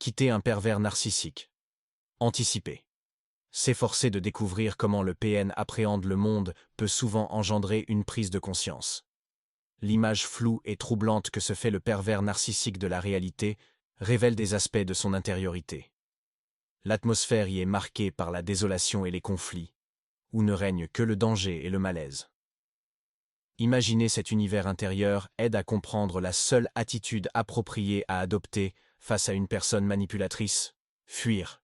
quitter un pervers narcissique. Anticiper. S'efforcer de découvrir comment le PN appréhende le monde peut souvent engendrer une prise de conscience. L'image floue et troublante que se fait le pervers narcissique de la réalité révèle des aspects de son intériorité. L'atmosphère y est marquée par la désolation et les conflits, où ne règne que le danger et le malaise. Imaginer cet univers intérieur aide à comprendre la seule attitude appropriée à adopter face à une personne manipulatrice: fuir.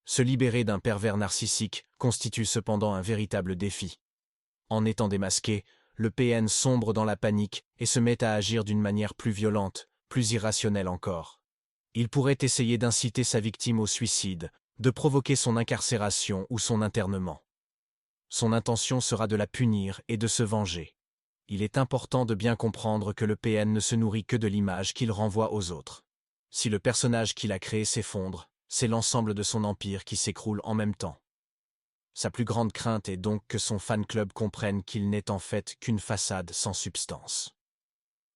Se libérer d'un pervers narcissique constitue cependant un véritable défi. En étant démasqué, le PN sombre dans la panique et se met à agir d'une manière plus violente, plus irrationnelle encore. Il pourrait essayer d'inciter sa victime au suicide, de provoquer son incarcération ou son internement. Son intention sera de la punir et de se venger. Il est important de bien comprendre que le PN ne se nourrit que de l'image qu'il renvoie aux autres. Si le personnage qu'il a créé s'effondre, c'est l'ensemble de son empire qui s'écroule en même temps. Sa plus grande crainte est donc que son fan-club comprenne qu'il n'est en fait qu'une façade sans substance.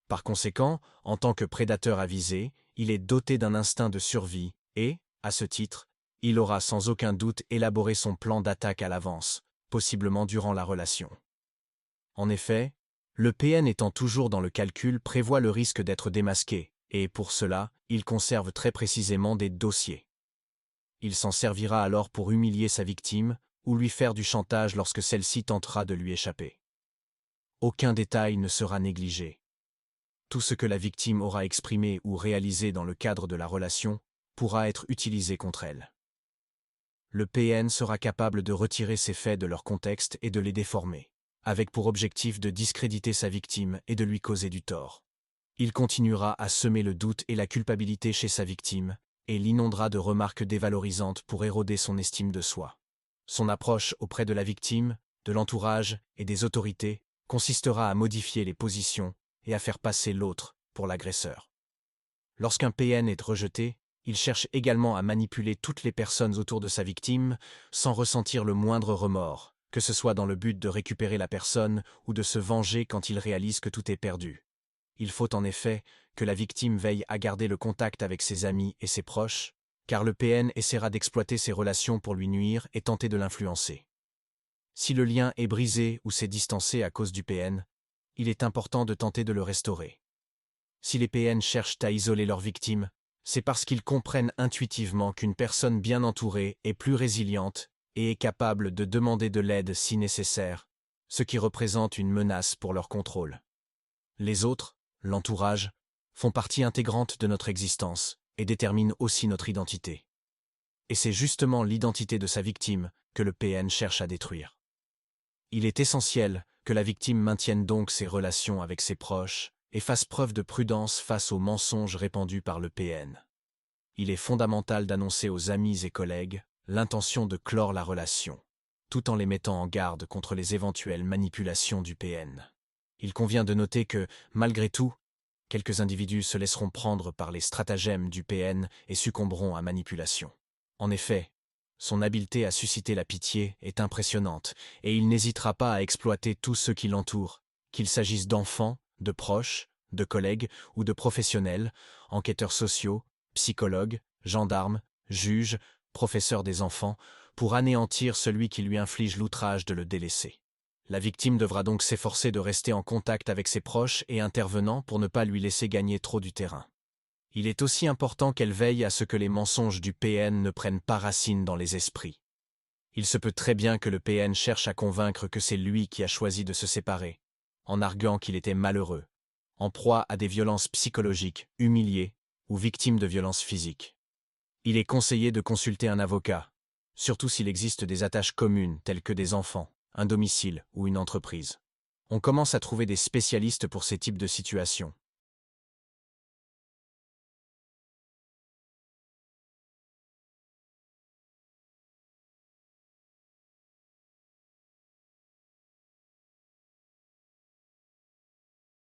Par conséquent, en tant que prédateur avisé, il est doté d'un instinct de survie et, à ce titre, il aura sans aucun doute élaboré son plan d'attaque à l'avance, possiblement durant la relation. En effet, le PN étant toujours dans le calcul prévoit le risque d'être démasqué, et pour cela, il conserve très précisément des dossiers. Il s'en servira alors pour humilier sa victime ou lui faire du chantage lorsque celle-ci tentera de lui échapper. Aucun détail ne sera négligé. Tout ce que la victime aura exprimé ou réalisé dans le cadre de la relation pourra être utilisé contre elle. Le PN sera capable de retirer ces faits de leur contexte et de les déformer, avec pour objectif de discréditer sa victime et de lui causer du tort. Il continuera à semer le doute et la culpabilité chez sa victime, et l'inondera de remarques dévalorisantes pour éroder son estime de soi. Son approche auprès de la victime, de l'entourage et des autorités consistera à modifier les positions et à faire passer l'autre pour l'agresseur. Lorsqu'un PN est rejeté, il cherche également à manipuler toutes les personnes autour de sa victime sans ressentir le moindre remords, que ce soit dans le but de récupérer la personne ou de se venger quand il réalise que tout est perdu. Il faut en effet que la victime veille à garder le contact avec ses amis et ses proches, car le PN essaiera d'exploiter ses relations pour lui nuire et tenter de l'influencer. Si le lien est brisé ou s'est distancé à cause du PN, il est important de tenter de le restaurer. Si les PN cherchent à isoler leurs victimes, c'est parce qu'ils comprennent intuitivement qu'une personne bien entourée est plus résiliente et est capable de demander de l'aide si nécessaire, ce qui représente une menace pour leur contrôle. Les autres, l'entourage, font partie intégrante de notre existence et déterminent aussi notre identité. Et c'est justement l'identité de sa victime que le PN cherche à détruire. Il est essentiel que la victime maintienne donc ses relations avec ses proches et fasse preuve de prudence face aux mensonges répandus par le PN. Il est fondamental d'annoncer aux amis et collègues l'intention de clore la relation, tout en les mettant en garde contre les éventuelles manipulations du PN. Il convient de noter que, malgré tout, quelques individus se laisseront prendre par les stratagèmes du PN et succomberont à manipulation. En effet, son habileté à susciter la pitié est impressionnante et il n'hésitera pas à exploiter tous ceux qui l'entourent, qu'il s'agisse d'enfants, de proches, de collègues ou de professionnels, enquêteurs sociaux, psychologues, gendarmes, juges, professeurs des enfants, pour anéantir celui qui lui inflige l'outrage de le délaisser. La victime devra donc s'efforcer de rester en contact avec ses proches et intervenants pour ne pas lui laisser gagner trop du terrain. Il est aussi important qu'elle veille à ce que les mensonges du PN ne prennent pas racine dans les esprits. Il se peut très bien que le PN cherche à convaincre que c'est lui qui a choisi de se séparer, en arguant qu'il était malheureux, en proie à des violences psychologiques, humilié ou victime de violences physiques. Il est conseillé de consulter un avocat, surtout s'il existe des attaches communes telles que des enfants, un domicile ou une entreprise. On commence à trouver des spécialistes pour ces types de situations,